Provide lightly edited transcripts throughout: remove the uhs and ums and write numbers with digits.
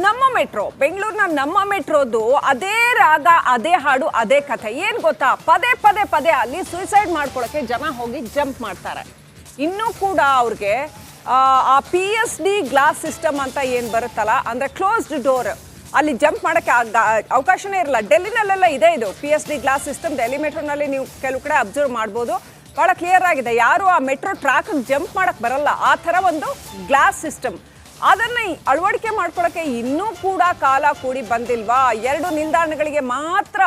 ನಮ್ಮ ಮೆಟ್ರೋ ಬೆಂಗಳೂರಿನ ನಮ್ಮ ಮೆಟ್ರೋದು ಅದೇ ರಾಗ ಅದೇ ಹಾಡು ಅದೇ ಕಥೆ ಏನು ಗೊತ್ತಾ ಪದೇ ಪದೇ ಪದೇ ಅಲ್ಲಿ ಸೂಸೈಡ್ ಮಾಡ್ಕೊಳ್ಳೋಕೆ ಜನ ಹೋಗಿ ಜಂಪ್ ಮಾಡ್ತಾರೆ ಇನ್ನೂ ಕೂಡ ಅವ್ರಿಗೆ ಆ PSD ಗ್ಲಾಸ್ ಸಿಸ್ಟಮ್ ಅಂತ ಏನು ಬರುತ್ತಲ್ಲ ಅಂದರೆ ಕ್ಲೋಸ್ಡ್ ಡೋರ್ ಅಲ್ಲಿ ಜಂಪ್ ಮಾಡೋಕ್ಕೆ ಅವಕಾಶನೇ ಇರಲ್ಲ ಡೆಲ್ಲಿನಲ್ಲೆಲ್ಲ ಇದೆ ಇದು PSD ಗ್ಲಾಸ್ ಸಿಸ್ಟಮ್ ಡೆಲ್ಲಿ ಮೆಟ್ರೋನಲ್ಲಿ ನೀವು ಕೆಲವು ಕಡೆ ಅಬ್ಸರ್ವ್ ಮಾಡ್ಬೋದು ಭಾಳ ಕ್ಲಿಯರ್ ಆಗಿದೆ ಯಾರು ಆ ಮೆಟ್ರೋ ಟ್ರ್ಯಾಕ್ ಜಂಪ್ ಮಾಡೋಕ್ಕೆ ಬರಲ್ಲ ಆ ಥರ ಒಂದು ಗ್ಲಾಸ್ ಸಿಸ್ಟಮ್ ಅದನ್ನು ಅಳವಡಿಕೆ ಮಾಡ್ಕೊಳ್ಳೋಕ್ಕೆ ಇನ್ನೂ ಕೂಡ ಕಾಲ ಕೂಡಿ ಬಂದಿಲ್ವಾ 2 ನಿಲ್ದಾಣಗಳಿಗೆ ಮಾತ್ರ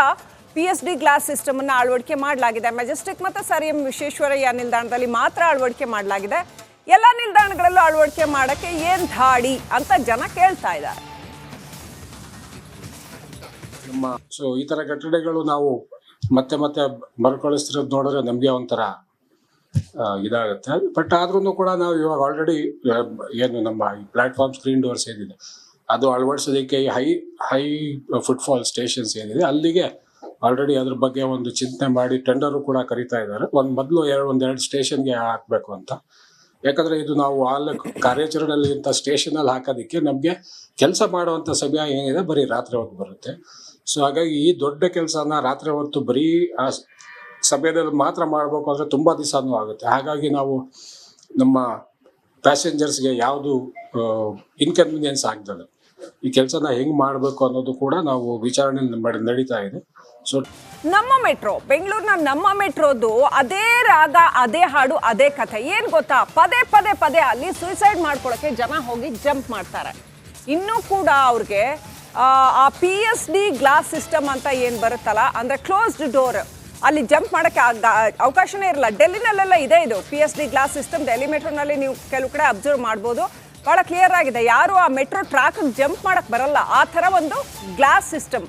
PSD ಗ್ಲಾಸ್ ಸಿಸ್ಟಮನ್ನು ಅಳವಡಿಕೆ ಮಾಡಲಾಗಿದೆ ಮೆಜೆಸ್ಟಿಕ್ ಮತ್ತು ಸರ್ ಎಂ ವಿಶ್ವೇಶ್ವರಯ್ಯ ನಿಲ್ದಾಣದಲ್ಲಿ ಮಾತ್ರ ಅಳವಡಿಕೆ ಮಾಡಲಾಗಿದೆ ಎಲ್ಲ ನಿಲ್ದಾಣಗಳಲ್ಲೂ ಅಳವಡಿಕೆ ಮಾಡೋಕ್ಕೆ ಏನು ಧಾಡಿ ಅಂತ ಜನ ಕೇಳ್ತಾ ಇದ್ದಾರೆ ಸೊ ಈ ಥರ ಕಟ್ಟಡಗಳು ನಾವು ಮತ್ತೆ ಮತ್ತೆ ಮರುಕಳಿಸ್ತಿರೋದು ನೋಡಿದ್ರೆ ನಮಗೆ ಒಂಥರ ಇದಾಗುತ್ತೆ ಬಟ್ ಆದ್ರೂ ಕೂಡ ನಾವು ಇವಾಗ ಆಲ್ರೆಡಿ ಏನು ನಮ್ಮ ಈ ಪ್ಲಾಟ್ಫಾರ್ಮ್ ಸ್ಕ್ರೀನ್ ಡೋರ್ಸ್ ಏನಿದೆ ಅದು ಅಳವಡಿಸೋದಕ್ಕೆ ಹೈ ಫುಟ್ಫಾಲ್ ಸ್ಟೇಷನ್ಸ್ ಏನಿದೆ ಅಲ್ಲಿಗೆ ಆಲ್ರೆಡಿ ಅದ್ರ ಬಗ್ಗೆ ಒಂದು ಚಿಂತನೆ ಮಾಡಿ ಟೆಂಡರು ಕೂಡ ಕರೀತಾ ಇದ್ದಾರೆ ಮೊದಲು ಒಂದೆರಡು ಸ್ಟೇಷನ್ಗೆ ಹಾಕಬೇಕು ಅಂತ ಯಾಕಂದ್ರೆ ಇದು ನಾವು ಕಾರ್ಯಾಚರಣೆಯಲ್ಲಿ ಇಂಥ ಸ್ಟೇಷನಲ್ಲಿ ಹಾಕೋದಕ್ಕೆ ನಮಗೆ ಕೆಲಸ ಮಾಡುವಂಥ ಸಮಯ ಏನಿದೆ ಬರೀ ರಾತ್ರಿ ಹೊತ್ತು ಬರುತ್ತೆ ಸೊ ಹಾಗಾಗಿ ಈ ದೊಡ್ಡ ಕೆಲಸನ ರಾತ್ರಿ ಹೊತ್ತು ಬರೀ ಆ ಸಮಯದಲ್ಲಿ ಮಾತ್ರ ಮಾಡಬೇಕು ಅಂದರೆ ತುಂಬ ದಿವಸನೂ ಆಗುತ್ತೆ ಹಾಗಾಗಿ ನಾವು ನಮ್ಮ ಪ್ಯಾಸೆಂಜರ್ಸ್ಗೆ ಯಾವುದು ಇನ್ಕನ್ವೀನಿಯನ್ಸ್ ಆಗ್ತದೆ ಈ ಕೆಲಸನ ಹೆಂಗೆ ಮಾಡಬೇಕು ಅನ್ನೋದು ಕೂಡ ನಾವು ವಿಚಾರಣೆ ನಡೀತಾ ಇದೆ ಸೊ ನಮ್ಮ ಮೆಟ್ರೋ ಬೆಂಗಳೂರಿನ ನಮ್ಮ ಮೆಟ್ರೋದು ಅದೇ ರಾಗ ಅದೇ ಹಾಡು ಅದೇ ಕಥೆ ಏನು ಗೊತ್ತಾ ಪದೇ ಪದೇ ಪದೇ ಅಲ್ಲಿ ಸೂಸೈಡ್ ಮಾಡ್ಕೊಳ್ಳೋಕೆ ಜನ ಹೋಗಿ ಜಂಪ್ ಮಾಡ್ತಾರೆ ಇನ್ನೂ ಕೂಡ ಅವ್ರಿಗೆ ಆ PSD ಗ್ಲಾಸ್ ಸಿಸ್ಟಮ್ ಅಂತ ಏನು ಬರುತ್ತಲ್ಲ ಅಂದರೆ ಕ್ಲೋಸ್ಡ್ ಡೋರ್ ಅಲ್ಲಿ ಜಂಪ್ ಮಾಡೋಕ್ಕೆ ಅವಕಾಶನೇ ಇರಲ್ಲ ಡೆಲ್ಲಿನಲ್ಲೆಲ್ಲ ಇದೆ ಇದು PSD ಗ್ಲಾಸ್ ಸಿಸ್ಟಮ್ ಡೆಲ್ಲಿ ಮೆಟ್ರೋನಲ್ಲಿ ನೀವು ಕೆಲವು ಕಡೆ ಅಬ್ಸರ್ವ್ ಮಾಡ್ಬೋದು ಭಾಳ ಕ್ಲಿಯರ್ ಆಗಿದೆ ಯಾರು ಆ ಮೆಟ್ರೋ ಟ್ರ್ಯಾಕ್ ಜಂಪ್ ಮಾಡೋಕ್ಕೆ ಬರಲ್ಲ ಆ ಥರ ಒಂದು ಗ್ಲಾಸ್ ಸಿಸ್ಟಮ್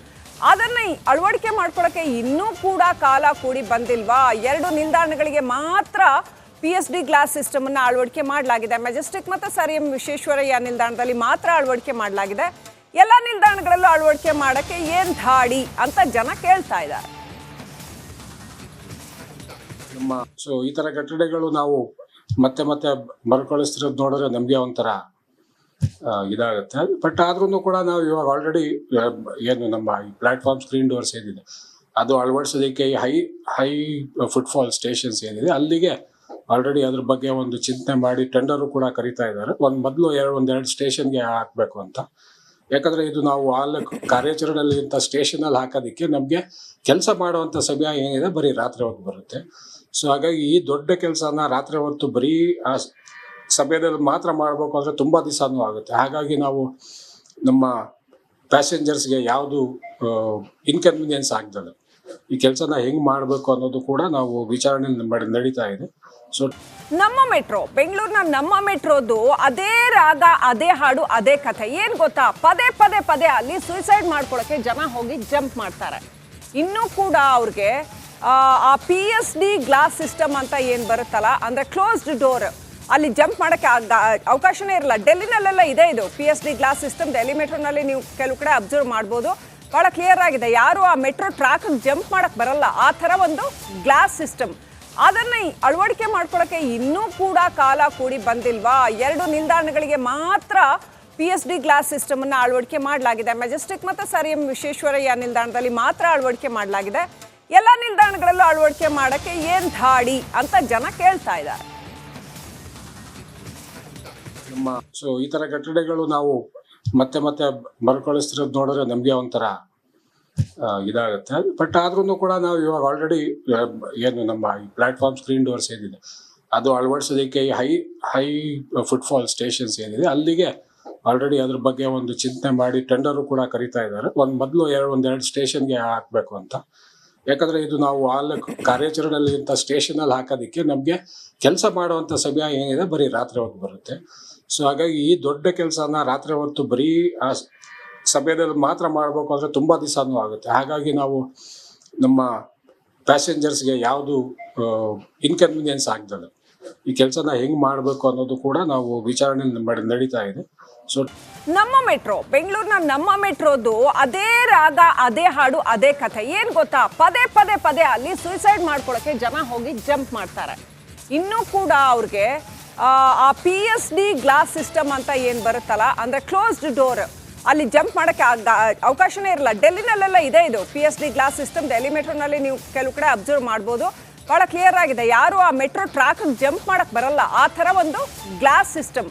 ಅದನ್ನು ಅಳವಡಿಕೆ ಮಾಡ್ಕೊಳ್ಳೋಕ್ಕೆ ಇನ್ನೂ ಕೂಡ ಕಾಲ ಕೂಡಿ ಬಂದಿಲ್ವಾ 2 ನಿಲ್ದಾಣಗಳಿಗೆ ಮಾತ್ರ PSD ಗ್ಲಾಸ್ ಸಿಸ್ಟಮನ್ನು ಅಳವಡಿಕೆ ಮಾಡಲಾಗಿದೆ ಮೆಜೆಸ್ಟಿಕ್ ಮತ್ತು ಸರ್ ಎಂ ವಿಶ್ವೇಶ್ವರಯ್ಯ ನಿಲ್ದಾಣದಲ್ಲಿ ಮಾತ್ರ ಅಳವಡಿಕೆ ಮಾಡಲಾಗಿದೆ ಎಲ್ಲ ನಿಲ್ದಾಣಗಳಲ್ಲೂ ಅಳವಡಿಕೆ ಮಾಡೋಕ್ಕೆ ಏನು ಧಾಡಿ ಅಂತ ಜನ ಕೇಳ್ತಾ ಇದ್ದಾರೆ ಸೊ ಈ ಥರ ಕಟ್ಟಡಗಳು ನಾವು ಮತ್ತೆ ಮತ್ತೆ ಮರುಕಳಿಸ್ತಿರೋದು ನೋಡಿದ್ರೆ ನಮಗೆ ಒಂಥರ ಇದಾಗುತ್ತೆ ಬಟ್ ಆದ್ರೂ ಕೂಡ ನಾವು ಇವಾಗ ಆಲ್ರೆಡಿ ಏನು ನಮ್ಮ ಈ ಪ್ಲಾಟ್ಫಾರ್ಮ್ ಸ್ಕ್ರೀನ್ ಡೋರ್ಸ್ ಏನಿದೆ ಅದು ಅಳವಡಿಸೋದಕ್ಕೆ ಹೈ ಫುಟ್ಫಾಲ್ ಸ್ಟೇಷನ್ಸ್ ಏನಿದೆ ಅಲ್ಲಿಗೆ ಆಲ್ರೆಡಿ ಅದ್ರ ಬಗ್ಗೆ ಒಂದು ಚಿಂತನೆ ಮಾಡಿ ಟೆಂಡರು ಕೂಡ ಕರೀತಾ ಇದ್ದಾರೆ ಮೊದಲು ಒಂದೆರಡು ಸ್ಟೇಷನ್ಗೆ ಹಾಕಬೇಕು ಅಂತ ಯಾಕಂದ್ರೆ ಇದು ನಾವು ಕಾರ್ಯಾಚರಣೆಯಲ್ಲಿ ಇಂಥ ಸ್ಟೇಷನಲ್ಲಿ ಹಾಕೋದಕ್ಕೆ ನಮಗೆ ಕೆಲಸ ಮಾಡುವಂಥ ಸಮಯ ಏನಿದೆ ಬರೀ ರಾತ್ರಿ ಹೊತ್ತು ಬರುತ್ತೆ ಸೊ ಹಾಗಾಗಿ ಈ ದೊಡ್ಡ ಕೆಲಸನ ರಾತ್ರಿ ಹೊತ್ತು ಬರೀ ಆ ಸಮಯದಲ್ಲಿ ಮಾತ್ರ ಮಾಡಬೇಕು ಅಂದರೆ ತುಂಬ ದಿವಸನೂ ಆಗುತ್ತೆ ಹಾಗಾಗಿ ನಾವು ನಮ್ಮ ಪ್ಯಾಸೆಂಜರ್ಸ್ಗೆ ಯಾವುದು ಇನ್ಕನ್ವೀನಿಯನ್ಸ್ ಆಗ್ತದೆ ಈ ಕೆಲಸನ ಹೆಂಗೆ ಮಾಡಬೇಕು ಅನ್ನೋದು ಕೂಡ ನಾವು ವಿಚಾರಣೆ ನಡೀತಾ ಇದೆ ಸೊ ನಮ್ಮ ಮೆಟ್ರೋ ಬೆಂಗಳೂರಿನ ನಮ್ಮ ಮೆಟ್ರೋದು ಅದೇ ರಾಗ ಅದೇ ಹಾಡು ಅದೇ ಕಥೆ ಏನು ಗೊತ್ತಾ ಪದೇ ಪದೇ ಪದೇ ಅಲ್ಲಿ ಸೂಸೈಡ್ ಮಾಡ್ಕೊಳ್ಳೋಕೆ ಜನ ಹೋಗಿ ಜಂಪ್ ಮಾಡ್ತಾರೆ ಇನ್ನೂ ಕೂಡ ಅವ್ರಿಗೆ ಆ PSD ಗ್ಲಾಸ್ ಸಿಸ್ಟಮ್ ಅಂತ ಏನು ಬರುತ್ತಲ್ಲ ಅಂದರೆ ಕ್ಲೋಸ್ಡ್ ಡೋರ್ ಅಲ್ಲಿ ಜಂಪ್ ಮಾಡೋಕ್ಕೆ ಅವಕಾಶನೇ ಇರಲ್ಲ ಡೆಲ್ಲಿನಲ್ಲೆಲ್ಲ ಇದೆ ಇದು PSD ಗ್ಲಾಸ್ ಸಿಸ್ಟಮ್ ಡೆಲ್ಲಿ ಮೆಟ್ರೋನಲ್ಲಿ ನೀವು ಕೆಲವು ಕಡೆ ಅಬ್ಸರ್ವ್ ಮಾಡ್ಬೋದು ಭಾಳ ಕ್ಲಿಯರ್ ಆಗಿದೆ ಯಾರು ಆ ಮೆಟ್ರೋ ಟ್ರ್ಯಾಕ್ ಜಂಪ್ ಮಾಡೋಕ್ಕೆ ಬರಲ್ಲ ಆ ಥರ ಒಂದು ಗ್ಲಾಸ್ ಸಿಸ್ಟಮ್ ಅದನ್ನು ಅಳವಡಿಕೆ ಮಾಡ್ಕೊಳ್ಳೋಕ್ಕೆ ಇನ್ನೂ ಕೂಡ ಕಾಲ ಕೂಡಿ ಬಂದಿಲ್ವಾ 2 ನಿಲ್ದಾಣಗಳಿಗೆ ಮಾತ್ರ PSD ಗ್ಲಾಸ್ ಸಿಸ್ಟಮನ್ನು ಅಳವಡಿಕೆ ಮಾಡಲಾಗಿದೆ ಮೆಜೆಸ್ಟಿಕ್ ಮತ್ತು ಸರ್ ಎಂ ವಿಶ್ವೇಶ್ವರಯ್ಯ ನಿಲ್ದಾಣದಲ್ಲಿ ಮಾತ್ರ ಅಳವಡಿಕೆ ಮಾಡಲಾಗಿದೆ ಎಲ್ಲ ನಿಲ್ದಾಣಗಳಲ್ಲೂ ಅಳವಡಿಕೆ ಮಾಡೋಕ್ಕೆ ಏನು ಧಾಡಿ ಅಂತ ಜನ ಕೇಳ್ತಾ ಇದ್ದಾರೆ ಸೊ ಈ ಥರ ಕಟ್ಟಡಗಳು ನಾವು ಮತ್ತೆ ಮತ್ತೆ ಮರುಕಳಿಸ್ತಿರೋದು ನೋಡಿದ್ರೆ ನಮಗೆ ಒಂಥರ ಇದಾಗುತ್ತೆ ಬಟ್ ಆದ್ರೂ ಕೂಡ ನಾವು ಇವಾಗ ಆಲ್ರೆಡಿ ಏನು ನಮ್ಮ ಈ ಪ್ಲಾಟ್ಫಾರ್ಮ್ ಸ್ಕ್ರೀನ್ ಡೋರ್ಸ್ ಏನಿದೆ ಅದು ಅಳವಡಿಸೋದಕ್ಕೆ ಹೈ ಫುಟ್ಫಾಲ್ ಸ್ಟೇಷನ್ಸ್ ಏನಿದೆ ಅಲ್ಲಿಗೆ ಆಲ್ರೆಡಿ ಅದ್ರ ಬಗ್ಗೆ ಒಂದು ಚಿಂತನೆ ಮಾಡಿ ಟೆಂಡರು ಕೂಡ ಕರೀತಾ ಇದ್ದಾರೆ ಮೊದಲು ಒಂದೆರಡು ಸ್ಟೇಷನ್ಗೆ ಹಾಕಬೇಕು ಅಂತ ಯಾಕಂದ್ರೆ ಇದು ನಾವು ಕಾರ್ಯಾಚರಣೆಯಲ್ಲಿ ಇಂಥ ಸ್ಟೇಷನಲ್ಲಿ ಹಾಕೋದಕ್ಕೆ ನಮಗೆ ಕೆಲಸ ಮಾಡುವಂಥ ಸಮಯ ಏನಿದೆ ಬರೀ ರಾತ್ರಿ ಹೊತ್ತು ಬರುತ್ತೆ ಸೊ ಹಾಗಾಗಿ ಈ ದೊಡ್ಡ ಕೆಲಸನ ರಾತ್ರಿ ಹೊತ್ತು ಬರೀ ಆ ಸಮಯದಲ್ಲಿ ಮಾತ್ರ ಮಾಡಬೇಕು ಅಂದರೆ ತುಂಬ ದಿವಸನೂ ಆಗುತ್ತೆ ಹಾಗಾಗಿ ನಾವು ನಮ್ಮ ಪ್ಯಾಸೆಂಜರ್ಸ್ಗೆ ಯಾವುದು ಇನ್ಕನ್ವೀನಿಯನ್ಸ್ ಆಗ್ತದೆ ಈ ಕೆಲಸನ ಹೆಂಗೆ ಮಾಡಬೇಕು ಅನ್ನೋದು ಕೂಡ ನಾವು ವಿಚಾರಣೆ ನಡೀತಾ ಇದೆ ಸೊ ನಮ್ಮ ಮೆಟ್ರೋ ಬೆಂಗಳೂರಿನ ನಮ್ಮ ಮೆಟ್ರೋದು ಅದೇ ರಾಗ ಅದೇ ಹಾಡು ಅದೇ ಕಥೆ ಏನು ಗೊತ್ತಾ ಪದೇ ಪದೇ ಪದೇ ಅಲ್ಲಿ ಸೂಸೈಡ್ ಮಾಡ್ಕೊಳ್ಳೋಕೆ ಜನ ಹೋಗಿ ಜಂಪ್ ಮಾಡ್ತಾರೆ ಇನ್ನೂ ಕೂಡ ಅವ್ರಿಗೆ ಆ PSD ಗ್ಲಾಸ್ ಸಿಸ್ಟಮ್ ಅಂತ ಏನು ಬರುತ್ತಲ್ಲ ಅಂದರೆ ಕ್ಲೋಸ್ಡ್ ಡೋರ್ ಅಲ್ಲಿ ಜಂಪ್ ಮಾಡೋಕ್ಕೆ ಅವಕಾಶನೇ ಇರಲ್ಲ. ಡೆಲ್ಲಿನಲ್ಲೆಲ್ಲ ಇದೆ ಇದು PSD ಗ್ಲಾಸ್ ಸಿಸ್ಟಮ್. ಡೆಲ್ಲಿ ಮೆಟ್ರೋನಲ್ಲಿ ನೀವು ಕೆಲವು ಕಡೆ ಅಬ್ಸರ್ವ್ ಮಾಡ್ಬೋದು, ಭಾಳ ಕ್ಲಿಯರ್ ಆಗಿದೆ. ಯಾರು ಆ ಮೆಟ್ರೋ ಟ್ರ್ಯಾಕ್ ಜಂಪ್ ಮಾಡಕ್ಕೆ ಬರಲ್ಲ, ಆ ಥರ ಒಂದು ಗ್ಲಾಸ್ ಸಿಸ್ಟಮ್.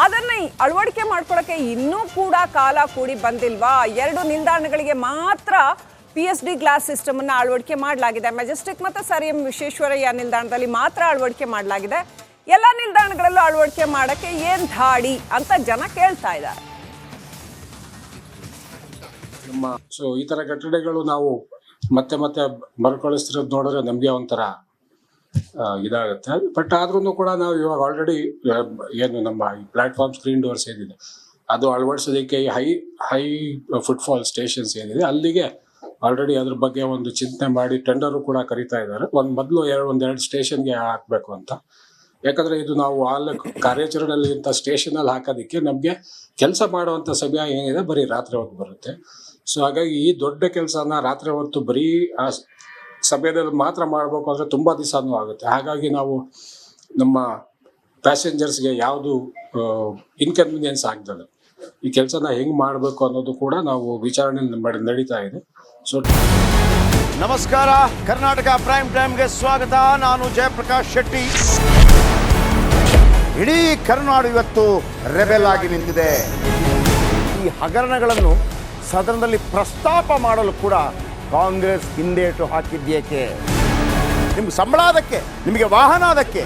ಅದನ್ನು ಅಳವಡಿಕೆ ಮಾಡ್ಕೊಳ್ಳೋಕ್ಕೆ ಇನ್ನೂ ಕೂಡ ಕಾಲ ಕೂಡಿ ಬಂದಿಲ್ವಾ? 2 ನಿಲ್ದಾಣಗಳಿಗೆ ಮಾತ್ರ PSD ಗ್ಲಾಸ್ ಸಿಸ್ಟಮನ್ನು ಅಳವಡಿಕೆ ಮಾಡಲಾಗಿದೆ. ಮೆಜೆಸ್ಟಿಕ್ ಮತ್ತು ಸರ್ ಎಂ ವಿಶ್ವೇಶ್ವರಯ್ಯ ನಿಲ್ದಾಣದಲ್ಲಿ ಮಾತ್ರ ಅಳವಡಿಕೆ ಮಾಡಲಾಗಿದೆ. ಎಲ್ಲ ನಿಲ್ದಾಣಗಳಲ್ಲೂ ಅಳವಡಿಕೆ ಮಾಡೋಕ್ಕೆ ಏನು ಧಾಡಿ ಅಂತ ಜನ ಕೇಳ್ತಾ ಇದ್ದಾರೆ. ಸೊ ಈ ತರ ಕಟ್ಟಡಗಳು ನಾವು ಮತ್ತೆ ಮತ್ತೆ ಮರುಕಳಿಸ್ತಿರೋದು ನೋಡಿದ್ರೆ ನಮ್ಗೆ ಒಂಥರ ಇದಾಗುತ್ತೆ. ಬಟ್ ಆದ್ರೂ ಕೂಡ ನಾವು ಇವಾಗ ಆಲ್ರೆಡಿ ಏನು ನಮ್ಮ ಈ ಪ್ಲಾಟ್ಫಾರ್ಮ್ ಸ್ಕ್ರೀನ್ ಡೋರ್ಸ್ ಏನಿದೆ ಅದು ಅಳವಡಿಸೋದಕ್ಕೆ ಹೈ ಫುಟ್ಫಾಲ್ ಸ್ಟೇಷನ್ಸ್ ಏನಿದೆ ಅಲ್ಲಿಗೆ ಆಲ್ರೆಡಿ ಅದ್ರ ಬಗ್ಗೆ ಒಂದು ಚಿಂತನೆ ಮಾಡಿ ಟೆಂಡರು ಕೂಡ ಕರೀತಾ ಇದ್ದಾರೆ. ಒಂದೆರಡು ಸ್ಟೇಷನ್ಗೆ ಹಾಕ್ಬೇಕು ಅಂತ. ಯಾಕಂದ್ರೆ ಇದು ನಾವು ಕಾರ್ಯಾಚರಣೆಯಲ್ಲಿ ಇಂಥ ಸ್ಟೇಷನಲ್ಲಿ ಹಾಕೋದಕ್ಕೆ ನಮ್ಗೆ ಕೆಲಸ ಮಾಡುವಂತ ಸಮಯ ಏನಿದೆ ಬರೀ ರಾತ್ರಿ ಹೊತ್ತು ಬರುತ್ತೆ. ಸೊ ಹಾಗಾಗಿ ಈ ದೊಡ್ಡ ಕೆಲಸನ ರಾತ್ರಿ ಹೊತ್ತು ಬರೀ ಆ ಸಮಯದಲ್ಲಿ ಮಾತ್ರ ಮಾಡಬೇಕು ಅಂದ್ರೆ ತುಂಬಾ ದಿವಸನೂ ಆಗುತ್ತೆ. ಹಾಗಾಗಿ ನಾವು ನಮ್ಮ ಪ್ಯಾಸೆಂಜರ್ಸ್ಗೆ ಯಾವುದು ಇನ್ಕನ್ವೀನಿಯನ್ಸ್ ಆಗ್ತದೆ, ಈ ಕೆಲಸನ ಹೆಂಗ್ ಮಾಡಬೇಕು ಅನ್ನೋದು ಕೂಡ ನಾವು ವಿಚಾರಣೆ ನಡೀತಾ ಇದೆ. ಸೊ ನಮಸ್ಕಾರ, ಕರ್ನಾಟಕ ಪ್ರೈಮ್ ಟೈಮ್ಗೆ ಸ್ವಾಗತ. ನಾನು ಜಯಪ್ರಕಾಶ್ ಶೆಟ್ಟಿ. ಇಡೀ ಕರ್ನಾಡು ಇವತ್ತು ರೆಬೆಲ್ ಆಗಿ ನಿಂತಿದೆ. ಈ ಹಗರಣಗಳನ್ನು ಸದನದಲ್ಲಿ ಪ್ರಸ್ತಾಪ ಮಾಡಲು ಕೂಡ ಕಾಂಗ್ರೆಸ್ ಹಿಂದೇಟು ಹಾಕಿದ್ದೇಕೆ? ನಿಮ್ಗೆ ಸಂಬಳ ಅದಕ್ಕೆ, ನಿಮಗೆ ವಾಹನ ಅದಕ್ಕೆ,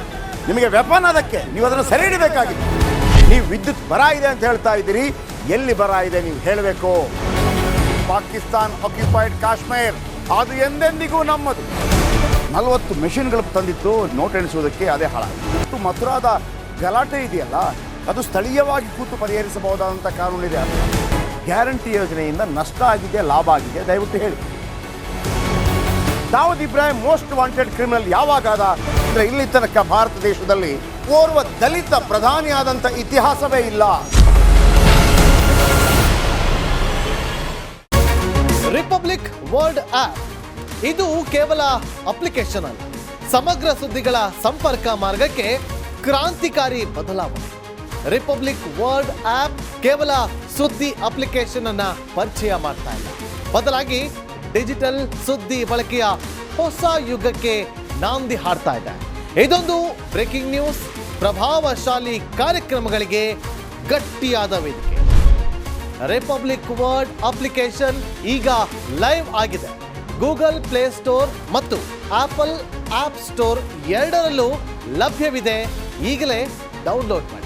ನಿಮಗೆ ವೆಪನ್ ಅದಕ್ಕೆ, ನೀವು ಅದನ್ನು ಸೆರೆ ಹಿಡಿಬೇಕಾಗಿದೆ. ನೀವು ವಿದ್ಯುತ್ ಬರ ಇದೆ ಅಂತ ಹೇಳ್ತಾ ಇದ್ದೀರಿ, ಎಲ್ಲಿ ಬರ ಇದೆ ನೀವು ಹೇಳಬೇಕು. ಪಾಕಿಸ್ತಾನ್ ಆಕ್ಯುಪೈಡ್ ಕಾಶ್ಮೀರ್ ಅದು ಎಂದೆಂದಿಗೂ ನಮ್ಮದು. 40 ಮೆಷಿನ್ಗಳು ತಂದಿತ್ತು ನೋಟ್ ಎಣಿಸುವುದಕ್ಕೆ, ಅದೇ ಹಾಳಾಯಿತು. ಮಥುರಾದ ಗಲಾಟೆ ಇದೆಯಲ್ಲ, ಅದು ಸ್ಥಳೀಯವಾಗಿ ಕೂತು ಪರಿಹರಿಸಬಹುದಾದಂಥ ಕಾನೂನಿದೆ. ಗ್ಯಾರಂಟಿ ಯೋಜನೆಯಿಂದ ನಷ್ಟ ಆಗಿದೆ, ಲಾಭ ಆಗಿದೆ, ದಯವಿಟ್ಟು ಹೇಳಿ. Dawood Ibrahim most wanted criminal ಯಾವಾಗಾದ ಅಂದರೆ ಇಲ್ಲಿ ತನಕ ಭಾರತ ದೇಶದಲ್ಲಿ ಓರ್ವ ದಲಿತ ಪ್ರಧಾನಿಯಾದಂಥ ಇತಿಹಾಸವೇ ಇಲ್ಲ. ರಿಪಬ್ಲಿಕ್ ವರ್ಲ್ಡ್ ಆಪ್ ಇದು ಕೇವಲ ಅಪ್ಲಿಕೇಶನ್ ಅಲ್ಲ, ಸಮಗ್ರ ಸುದ್ದಿಗಳ ಸಂಪರ್ಕ ಮಾರ್ಗಕ್ಕೆ ಕ್ರಾಂತಿಕಾರಿ ಬದಲಾವಣೆ. ರಿಪಬ್ಲಿಕ್ ವರ್ಲ್ಡ್ ಆಪ್ ಕೇವಲ ಸುದ್ದಿ ಅಪ್ಲಿಕೇಶನ್ ಅನ್ನ ಪರಿಚಯ ಮಾಡ್ತಾ ಇಲ್ಲ, ಬದಲಾಗಿ ಡಿಜಿಟಲ್ ಸುದ್ದಿ ಬಳಕೆಯ ಹೊಸ ಯುಗಕ್ಕೆ ನಾಂದಿ ಹಾಡ್ತಾ ಇದೆ. ಇದೊಂದು ಬ್ರೇಕಿಂಗ್ ನ್ಯೂಸ್, ಪ್ರಭಾವಶಾಲಿ ಕಾರ್ಯಕ್ರಮಗಳಿಗೆ ಗಟ್ಟಿಯಾದ ವೇದಿಕೆ. ರಿಪಬ್ಲಿಕ್ ವರ್ಲ್ಡ್ ಅಪ್ಲಿಕೇಶನ್ ಈಗ ಲೈವ್ ಆಗಿದೆ. ಗೂಗಲ್ ಪ್ಲೇ ಸ್ಟೋರ್ ಮತ್ತು ಆಪಲ್ ಆಪ್ ಸ್ಟೋರ್ ಎರಡರಲ್ಲೂ ಲಭ್ಯವಿದೆ. ಈಗಲೇ ಡೌನ್ಲೋಡ್ ಮಾಡಿ.